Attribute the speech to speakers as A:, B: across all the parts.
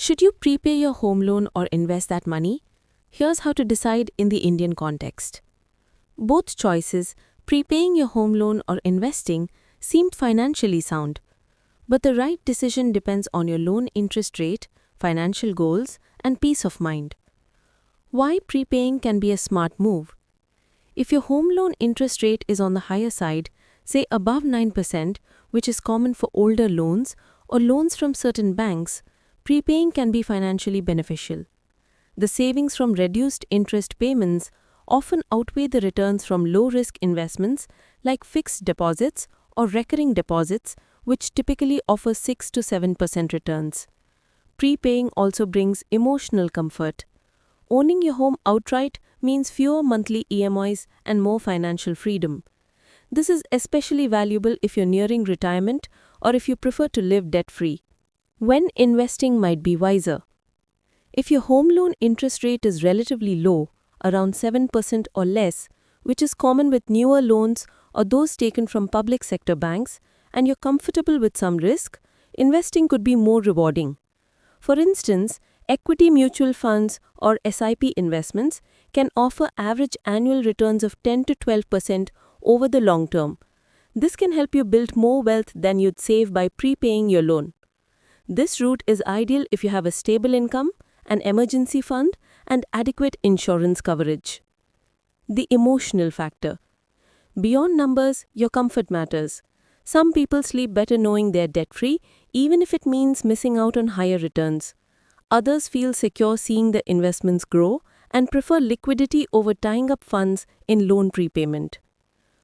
A: Should you prepay your home loan or invest that money? Here's how to decide in the Indian context. Both choices, prepaying your home loan or investing, seemed financially sound. But the right decision depends on your loan interest rate, financial goals, and peace of mind. Why prepaying can be a smart move? If your home loan interest rate is on the higher side, say above 9%, which is common for older loans or loans from certain banks, prepaying can be financially beneficial. The savings from reduced interest payments often outweigh the returns from low-risk investments like fixed deposits or recurring deposits, which typically offer 6 to 7% returns. Prepaying also brings emotional comfort. Owning your home outright means fewer monthly EMIs and more financial freedom. This is especially valuable if you're nearing retirement or if you prefer to live debt-free. When investing might be wiser. If your home loan interest rate is relatively low, around 7% or less, which is common with newer loans or those taken from public sector banks, and you're comfortable with some risk, investing could be more rewarding. For instance, equity mutual funds or SIP investments can offer average annual returns of 10 to 12% over the long term. This can help you build more wealth than you'd save by prepaying your loan. This route is ideal if you have a stable income, an emergency fund, and adequate insurance coverage. The emotional factor. Beyond numbers, your comfort matters. Some people sleep better knowing they're debt-free, even if it means missing out on higher returns. Others feel secure seeing their investments grow and prefer liquidity over tying up funds in loan prepayment.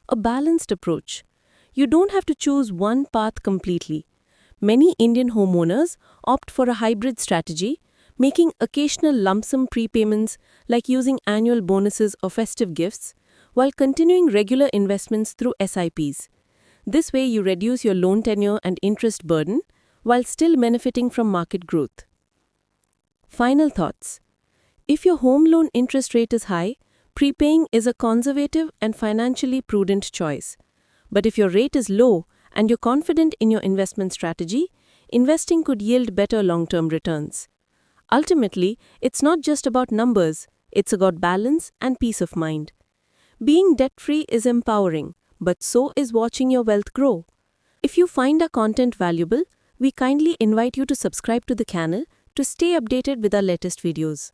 A: A balanced approach. You don't have to choose one path completely. Many Indian homeowners opt for a hybrid strategy, making occasional lump sum prepayments like using annual bonuses or festive gifts, while continuing regular investments through SIPs. This way you reduce your loan tenure and interest burden, while still benefiting from market growth. Final thoughts. If your home loan interest rate is high, prepaying is a conservative and financially prudent choice. But if your rate is low and you're confident in your investment strategy, investing could yield better long-term returns. Ultimately, it's not just about numbers, it's about balance and peace of mind. Being debt-free is empowering, but so is watching your wealth grow. If you find our content valuable, we kindly invite you to subscribe to the channel to stay updated with our latest videos.